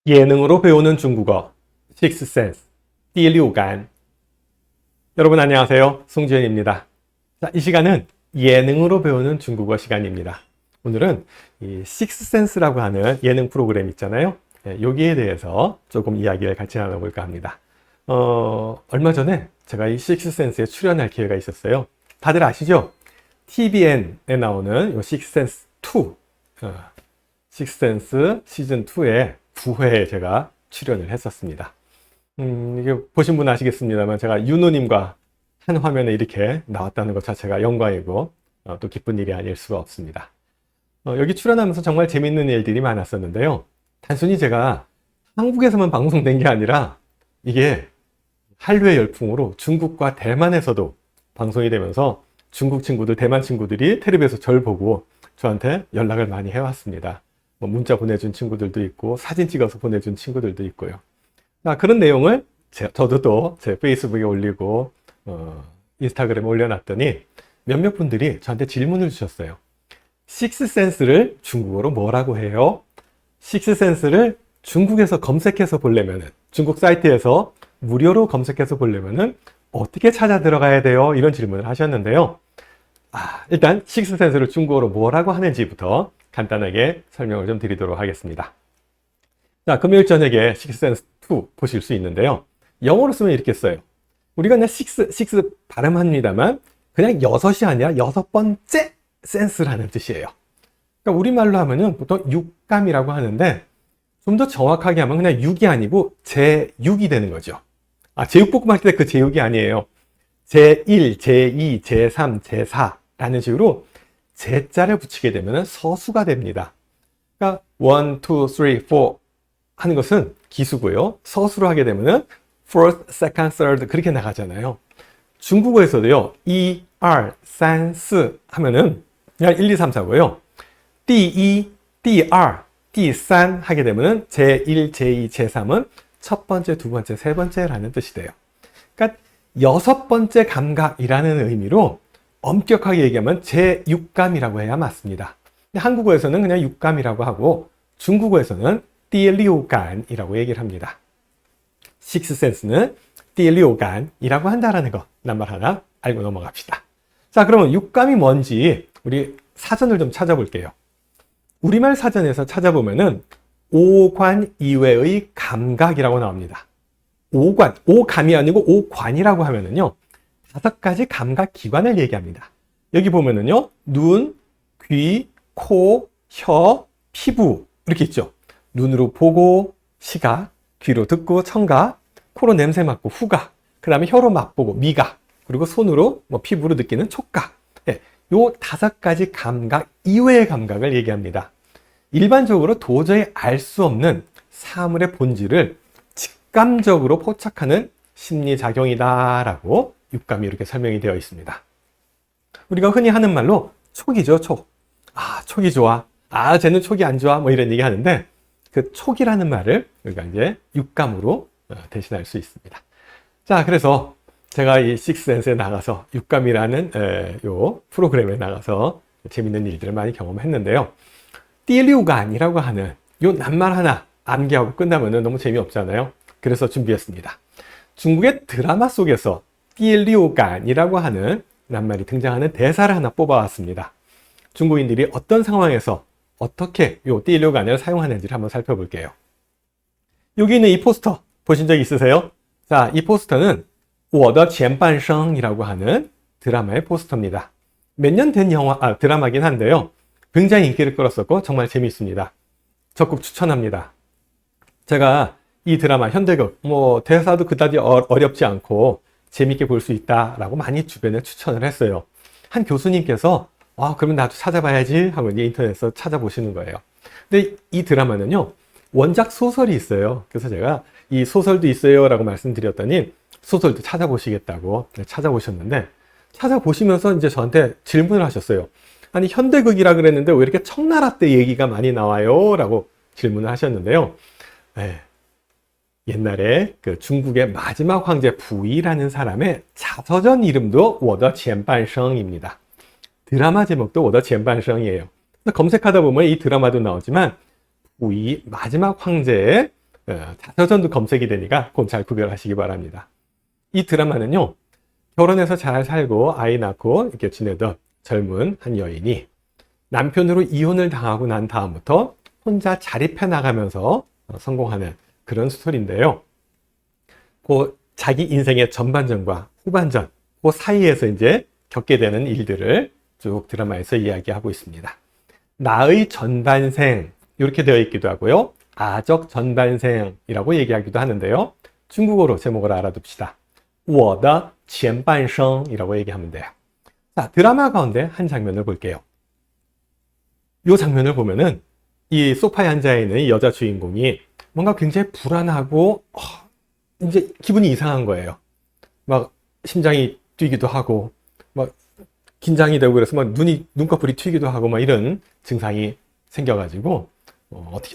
예능으로 배우는 중국어 Sixth Sense 第六感. 여러분 안녕하세요. 송지현입니다. 자, 이 시간은 예능으로 배우는 중국어 시간입니다. 오늘은 이 Sixth Sense라고 하는 예능 프로그램 있잖아요. 여기에 대해서 조금 이야기를 같이 나눠볼까 합니다. 얼마 전에 제가 이 Sixth Sense에 출연할 기회가 있었어요. 다들 아시죠? TVN에 나오는 이 Sixth Sense 2, Sixth Sense 시즌 2의 9회에 제가 출연을 했었습니다. 이게 보신 분 아시겠습니다만 제가 윤호님과 한 화면에 이렇게 나왔다는 것 자체가 영광이고 또 기쁜 일이 아닐 수가 없습니다. 여기 출연하면서 정말 재밌는 일들이 많았었는데요. 단순히 제가 한국에서만 방송된 게 아니라 이게 한류의 열풍으로 중국과 대만에서도 방송이 되면서 중국 친구들, 대만 친구들이 텔레비에서 저를 보고 저한테 연락을 많이 해왔습니다. 문자 보내준 친구들도 있고 사진 찍어서 보내준 친구들도 있고요. 그런 내용을 저도 또 제 페이스북에 올리고 인스타그램에 올려놨더니 몇몇 분들이 저한테 질문을 주셨어요. 식스센스를 중국어로 뭐라고 해요? 식스센스를 중국에서 검색해서 보려면은, 중국 사이트에서 무료로 검색해서 보려면은 어떻게 찾아 들어가야 돼요? 이런 질문을 하셨는데요. 일단 식스센스를 중국어로 뭐라고 하는지부터 간단하게 설명을 좀 드리도록 하겠습니다. 자, 금요일 저녁에 식스센스 2 보실 수 있는데요. 영어로 쓰면 이렇게 써요. 우리가 그냥 식스 발음합니다만 그냥 6이 아니라 6번째 센스라는 뜻이에요. 그러니까 우리말로 하면은 보통 육감이라고 하는데 좀 더 정확하게 하면 그냥 6이 아니고 제6이 되는 거죠. 제육볶음 할 때 그 제6이 아니에요. 제1, 제2, 제3, 제4라는 식으로 제자를 붙이게 되면 서수가 됩니다. 그러니까 1, 2, 3, 4 하는 것은 기수고요. 서수로 하게 되면 first, second, third 그렇게 나가잖아요. 중국어에서도요. 2, 3, 4 하면은 그냥 1, 2, 3, 4고요. 第一, 第二, 第三 하게 되면 제1, 제2, 제3은 첫 번째, 두 번째, 세 번째라는 뜻이 돼요. 그러니까 6번째 감각이라는 의미로 엄격하게 얘기하면 제6감이라고 해야 맞습니다. 근데 한국어에서는 그냥 육감이라고 하고 중국어에서는 第六感이라고 얘기를 합니다. 식스센스는 第六感이라고 한다라는 거 낱말 하나 알고 넘어갑시다. 자, 그러면 육감이 뭔지 우리 사전을 좀 찾아볼게요. 우리말 사전에서 찾아보면은 오관 이외의 감각이라고 나옵니다. 오관, 오감이 아니고 오관이라고 하면은요. 5가지 감각 기관을 얘기합니다. 여기 보면은요. 눈, 귀, 코, 혀, 피부 이렇게 있죠. 눈으로 보고 시각, 귀로 듣고 청각, 코로 냄새 맡고 후각, 그 다음에 혀로 맛보고 미각, 그리고 손으로 피부로 느끼는 촉각. 요 5가지 감각 이외의 감각을 얘기합니다. 일반적으로 도저히 알 수 없는 사물의 본질을 직감적으로 포착하는 심리작용이다라고 육감이 이렇게 설명이 되어 있습니다. 우리가 흔히 하는 말로 촉이죠, 촉. 촉이 좋아. 쟤는 촉이 안 좋아. 이런 얘기 하는데 그 촉이라는 말을 우리가 이제 육감으로 대신할 수 있습니다. 자, 그래서 제가 이 식스센스에 나가서 육감이라는 요 프로그램에 나가서 재밌는 일들을 많이 경험했는데요. 第六感이라고 하는 요 낱말 하나 암기하고 끝나면 너무 재미없잖아요. 그래서 준비했습니다. 중국의 드라마 속에서 第六感이라고 하는 낱말이 등장하는 대사를 하나 뽑아왔습니다. 중국인들이 어떤 상황에서 어떻게 요 第六感을 사용하는지를 한번 살펴볼게요. 여기 있는 이 포스터 보신 적 있으세요? 자, 이 포스터는 我的前半生이라고 하는 드라마의 포스터입니다. 몇 년 된 드라마긴 한데요. 굉장히 인기를 끌었었고 정말 재미있습니다. 적극 추천합니다. 제가 이 드라마 현대극 대사도 그다지 어렵지 않고 재밌게 볼 수 있다라고 많이 주변에 추천을 했어요. 한 교수님께서 그러면 나도 찾아봐야지 하고 이제 인터넷에서 찾아보시는 거예요. 근데 이 드라마는요. 원작 소설이 있어요. 그래서 제가 이 소설도 있어요 라고 말씀드렸더니 소설도 찾아보시겠다고 찾아보셨는데 찾아보시면서 이제 저한테 질문을 하셨어요. 아니 현대극이라 그랬는데 왜 이렇게 청나라 때 얘기가 많이 나와요? 라고 질문을 하셨는데요. 옛날에 그 중국의 마지막 황제 부이라는 사람의 자서전 이름도 我的前半生입니다. 드라마 제목도 我的前半生이에요. 검색하다 보면 이 드라마도 나오지만 부이 마지막 황제의 자서전도 검색이 되니까 그건 잘 구별하시기 바랍니다. 이 드라마는요, 결혼해서 잘 살고 아이 낳고 이렇게 지내던 젊은 한 여인이 남편으로 이혼을 당하고 난 다음부터 혼자 자립해 나가면서 성공하는 그런 스토리인데요. 그 자기 인생의 전반전과 후반전, 그 사이에서 이제 겪게 되는 일들을 쭉 드라마에서 이야기하고 있습니다. 나의 전반생 이렇게 되어 있기도 하고요. 아적 전반생이라고 얘기하기도 하는데요. 중국어로 제목을 알아둡시다. 我的前半生이라고 얘기하면 돼요. 자, 드라마 가운데 한 장면을 볼게요. 이 장면을 보면은 이 소파에 앉아있는 이 여자 주인공이 뭔가 굉장히 불안하고 이제 기분이 이상한 거예요. 막 심장이 뛰기도 하고 막 긴장이 되고 그래서 막 눈꺼풀이 튀기도 하고 막 이런 증상이 생겨가지고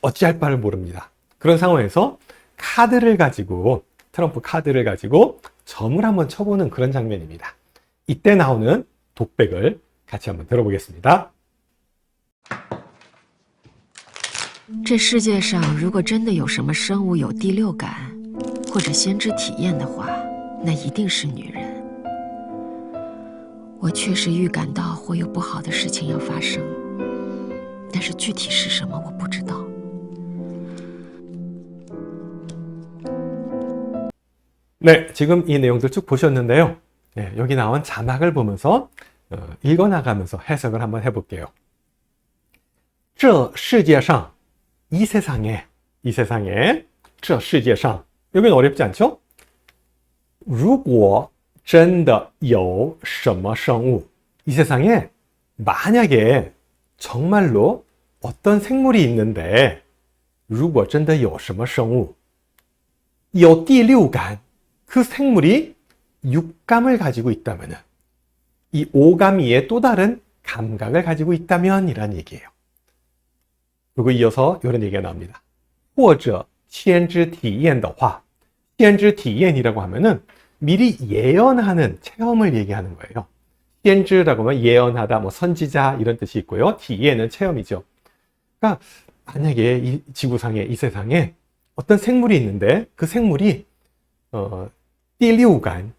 어찌할 바를 모릅니다. 그런 상황에서 트럼프 카드를 가지고 점을 한번 쳐보는 그런 장면입니다. 이때 나오는 독백을 같이 한번 들어보겠습니다. 这世界上如果真的有什么生物有第六感或者先知体验的话，那一定是女人。我确实预感到会有不好的事情要发生，但是具体是什么我不知道。 네, 지금 이 내용들 쭉 보셨는데요. 네, 여기 나온 자막을 보면서 읽어나가면서 해석을 한번 해볼게요. 这世界上 이 세상에 这世界上 여기는 어렵지 않죠? 如果真的有什么生物 이 세상에 만약에 정말로 어떤 생물이 있는데 如果真的有什么生物有第六感 그 생물이 육감을 가지고 있다면 이 오감 위에 또 다른 감각을 가지고 있다면 이란 얘기예요. 그리고 이어서 이런 얘기가 나옵니다. 或者先知体验的话 先知体验이라고 하면은 미리 예언하는 체험을 얘기하는 거예요. 先知라고 하면 예언하다, 뭐 선지자 이런 뜻이 있고요. 体验은 체험이죠. 그러니까 만약에 이 지구상에 이 세상에 어떤 생물이 있는데 그 생물이 第六感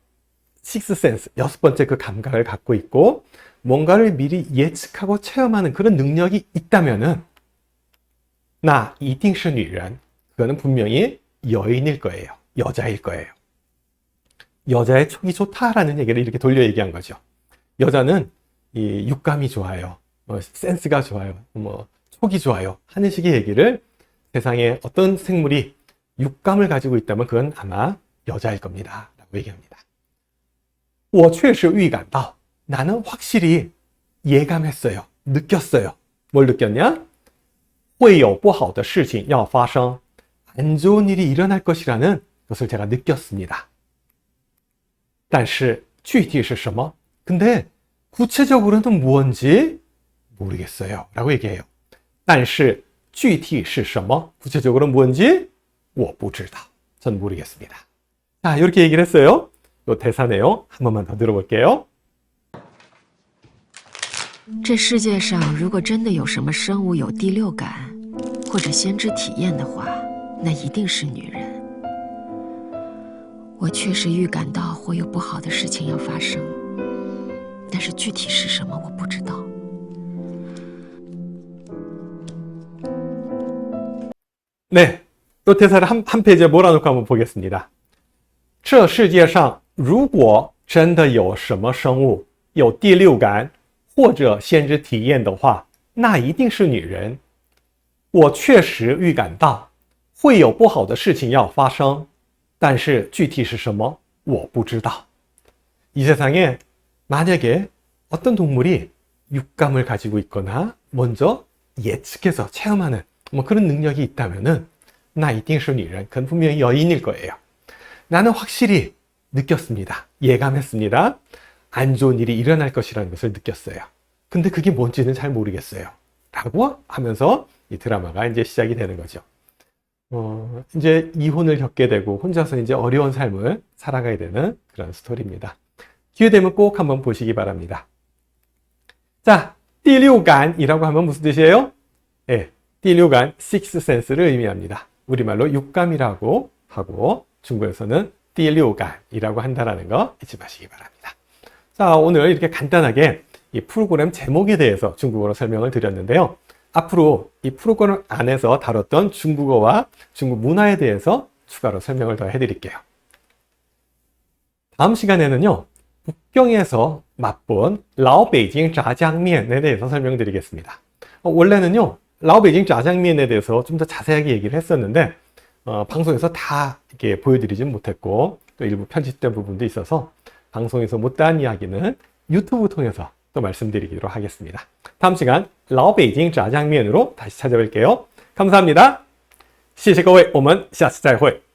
sixth sense, 여섯 번째 그 감각을 갖고 있고 뭔가를 미리 예측하고 체험하는 그런 능력이 있다면은 那一定是女人 그거는 분명히 여인일 거예요. 여자일 거예요. 여자의 촉이 좋다라는 얘기를 이렇게 돌려 얘기한 거죠. 여자는 이 육감이 좋아요. 센스가 좋아요. 촉이 좋아요. 하는 식의 얘기를 세상에 어떤 생물이 육감을 가지고 있다면 그건 아마 여자일 겁니다. 라고 얘기합니다. 我确实预感到 나는 확실히 예감했어요. 느꼈어요. 뭘 느꼈냐? 会有不好的事情要发生 안 좋은 일이 일어날 것이라는 것을 제가 느꼈습니다. 但是具体是什么? 근데 구체적으로는 무언지 모르겠어요. 라고 얘기해요. 但是具体是什么? 구체적으로 무언지 我不知道. 전 모르겠습니다. 자, 이렇게 얘기를 했어요. 또 대사 내용 한 번만 더 들어볼게요. 这世界上如果真的有什么生物有第六感或者先知体验的话，那一定是女人。我确实预感到会有不好的事情要发生，但是具体是什么我不知道。 네, 또 대사를 한 페이지에 몰아놓고 한번 보겠습니다. 这世界上如果真的有什么生物有第六感或者先知体验的话，那一定是女人。我确实预感到会有不好的事情要发生，但是具体是什么我不知道。 이 세상에 만약에 어떤 동물이 육감을 가지고 있거나 먼저 예측해서 체험하는 그런 능력이 있다면은 那一定是女人 그건 분명히 여인일 거예요. 나는 확실히 느꼈습니다. 예감했습니다. 안 좋은 일이 일어날 것이라는 것을 느꼈어요. 근데 그게 뭔지는 잘 모르겠어요. 라고 하면서 이 드라마가 이제 시작이 되는 거죠. 이제 이혼을 겪게 되고 혼자서 이제 어려운 삶을 살아가야 되는 그런 스토리입니다. 기회 되면 꼭 한번 보시기 바랍니다. 자, 第六感이라고 하면 무슨 뜻이에요? 네, 第六感 sixth sense를 의미합니다. 우리말로 육감이라고 하고 중국에서는 第六感이라고 한다는 거 잊지 마시기 바랍니다. 자, 오늘 이렇게 간단하게 이 프로그램 제목에 대해서 중국어로 설명을 드렸는데요. 앞으로 이 프로그램 안에서 다뤘던 중국어와 중국 문화에 대해서 추가로 설명을 더 해드릴게요. 다음 시간에는요, 북경에서 맛본 라오베이징 짜장면에 대해서 설명드리겠습니다. 원래는요, 라오베이징 짜장면에 대해서 좀 더 자세하게 얘기를 했었는데 방송에서 다 이렇게 보여드리진 못했고 또 일부 편집된 부분도 있어서 방송에서 못다한 이야기는 유튜브 통해서 또 말씀드리도록 하겠습니다. 다음 시간 라오베이징 짜장면으로 다시 찾아뵐게요. 감사합니다. 谢谢各位，我们下次再会。